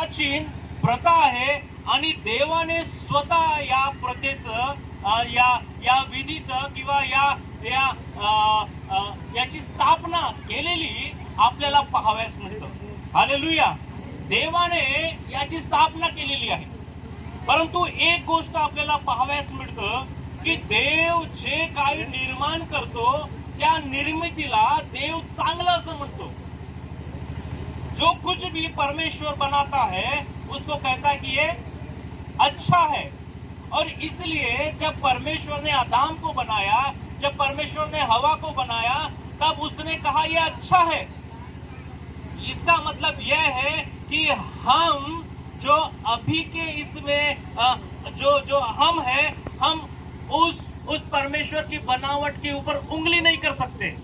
प्राचीन प्रथा आहे आणि देवाने स्वतः या प्रथेचं या विधीचं किंवा याची स्थापना केलेली आपल्याला पाहावयास मिळतं। हालेलुया। देवाने याची स्थापना केलेली आहे, परंतु एक गोष्ट आपल्याला पाहावयास मिळतं की देव जे काही निर्माण करतो त्या निर्मितीला देव चांगलं असं म्हणतो। जो कुछ भी परमेश्वर बनाता है उसको कहता है कि ये अच्छा है। और इसलिए जब परमेश्वर ने आदम को बनाया, जब परमेश्वर ने हवा को बनाया, तब उसने कहा ये अच्छा है। इसका मतलब यह है कि हम जो अभी के इसमें जो हम हैं, हम उस परमेश्वर की बनावट के ऊपर उंगली नहीं कर सकते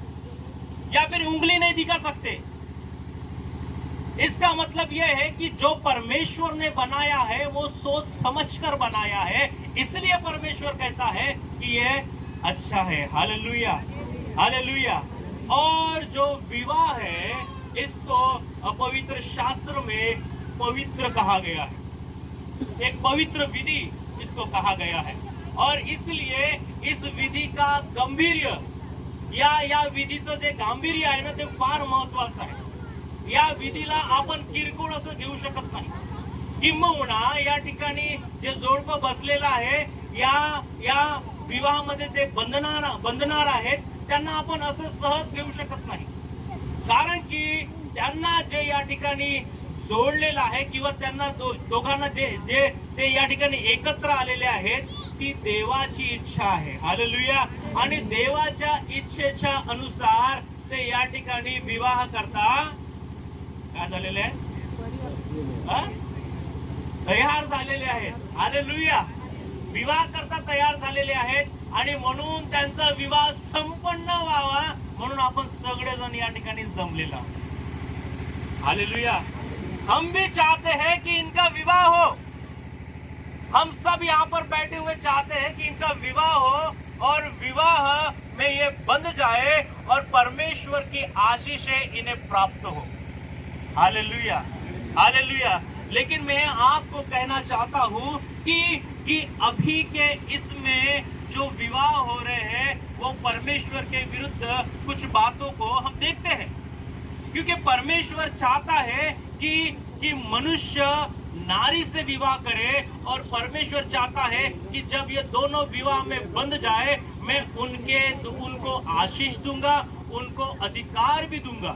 या फिर उंगली नहीं दिखा सकते। इसका मतलब यह है कि जो परमेश्वर ने बनाया है वो सोच समझकर बनाया है, इसलिए परमेश्वर कहता है कि यह अच्छा है। Hallelujah, hallelujah. और जो विवाह है इसको पवित्र शास्त्र में पवित्र कहा गया है, एक पवित्र विधि इसको कहा गया है। और इसलिए इस विधि का गांभीर्य या विधीचं जे गांभीर्य आहे ना ते फार महत्वाचं आहे। या विधीला आपण किरकोळ असं घेऊ शकत नाही। किंबहुना या ठिकाणी जे जोडपं बसलेलं आहे या विवाहामध्ये ते बंधनार आहेत त्यांना आपण असं सहज घेऊ शकत नाही, कारण की त्यांना जे या ठिकाणी जोडलेलं आहे किंवा त्यांना दोघांना जे ते या ठिकाणी एकत्र आलेले आहेत ती देवाची इच्छा आहे। हालेलुया। आणि देवाच्या इच्छेच्या अनुसार ते या ठिकाणी विवाह करता काय झालेले आहे, तयार झालेले आहेत। हालेलुया। विवाह करता तयार झालेले आहेत आणि म्हणून त्यांचा विवाह संपन्न व्हावा म्हणून आपण सगळेजण या ठिकाणी जमलेला आहोत। हालेलुया। हम भी चाहते हैं कि इनका विवाह हो, हम सब यहाँ पर बैठे हुए चाहते हैं कि इनका विवाह हो और विवाह में ये बंध जाए और परमेश्वर की आशीषें इन्हें प्राप्त हो। Hallelujah, hallelujah. लेकिन मैं आपको कहना चाहता हूं कि अभी के इसमें जो विवाह हो रहे हैं वो परमेश्वर के विरुद्ध कुछ बातों को हम देखते हैं, क्योंकि परमेश्वर चाहता है कि मनुष्य नारी से विवाह करे और परमेश्वर चाहता है कि जब ये दोनों विवाह में बंध जाए मैं उनको आशीष दूंगा, उनको अधिकार भी दूंगा।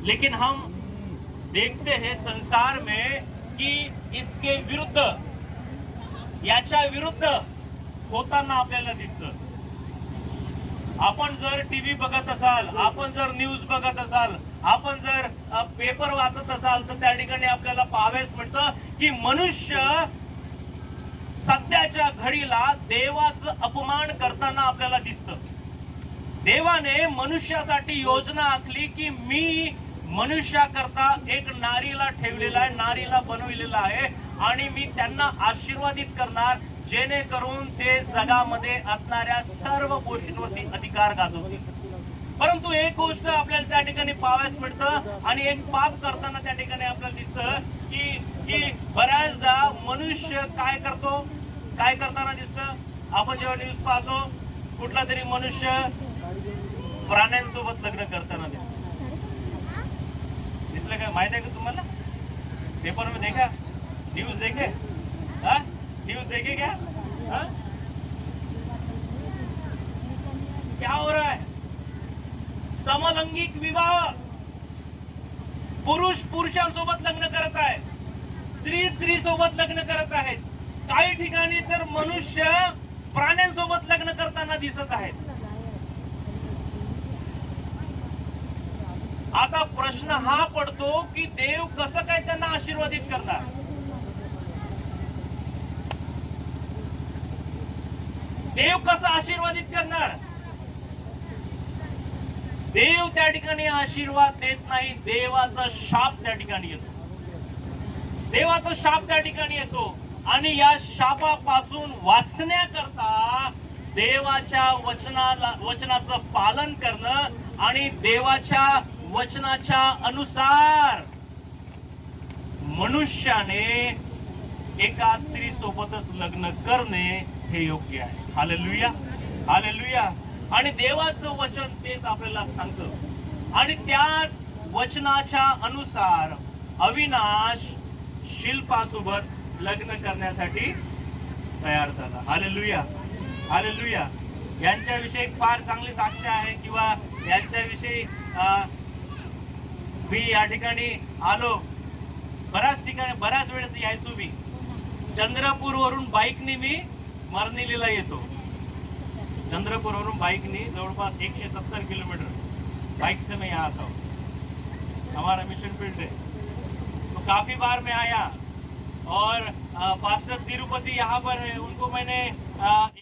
लेकिन हम देखते हैं संसार में कि इसके विरुद्ध याच्या विरुद्ध होताना आपल्याला दिसतं। आपण जर टीव्ही बघत असाल, आपण जर न्यूज बघत असाल, आपण जर पेपर वाचत असाल तर त्या ठिकाणी आपल्याला पाहावयास मिळतं की मनुष्य सध्याच्या घडीला देवाचं अपमान करताना आपल्याला दिसतं। देवाने मनुष्यासाठी योजना आखली की मी मनुष्याकरता एक नारीला ठेवलेला आहे, नारीला बनविलेला आहे आणि मी त्यांना आशीर्वादित करणार जेणेकरून ते जगामध्ये असणाऱ्या सर्व गोष्टींवरती अधिकार गाजवतील। परंतु एक गोष्ट आपल्याला त्या ठिकाणी पाहावयास मिळतं आणि एक पाप करताना त्या ठिकाणी आपल्याला दिसतं की बऱ्याचदा मनुष्य काय करताना दिसतं। आपण जेव्हा न्यूज पाहतो कुठला तरी मनुष्य प्राण्यांसोबत लग्न करताना दिसलं काय माहित आहे का तुम्हाला? पेपर में देखा, न्यूज देखे, न्यूज देखे क्या? क्या हो रहा है? समलैंगिक विवाह, पुरुष पुरुषांसोबत लग्न करत आहे, स्त्री सोबत लग्न करत आहेत, काही ठिकाणी तर मनुष्य प्राण्यांसोबत लग्न करताना दिसत आहेत। आता प्रश्न हा पडतो की देव कसं काय त्यांना आशीर्वादित करणार? देव कसं आशीर्वादित करणार? देव त्या ठिकाणी आशीर्वाद देत नाही, देवाचा शाप त्या ठिकाणी येतो। देवाचा शाप त्या ठिकाणी येतो आणि या शापापासून वाचण्याकरता देवाच्या वचनाचं पालन करणं आणि देवाच्या वचनाच्या अनुसार मनुष्याने एका स्त्री सोबतच लग्न करणे हे योग्य आहे. Hallelujah, hallelujah. आणि देवाचं वचन तेच आपल्याला सांगतं. आणि त्याच वचनाच्या अनुसार अविनाश शिल्पासोबत लग्न करण्यासाठी तयार झाला. Hallelujah, hallelujah. यांच्याविषयी फार चांगली साक्ष आहे किंवा यांच्याविषयी मी या ठिकाणी आलो, बऱ्याच वेळेस यायचो मी. चंद्रपूर वरून बाईकने मी मरनेलीला येतो. चंद्रपुर वरून बाइकनी जवळपास 170 किलोमीटर बाइक से मैं यहाँ आता हूँ. हमारा मिशन फील्ड है. तो काफी बार मैं आया और पास्टर तिरुपति यहाँ पर है, उनको मैंने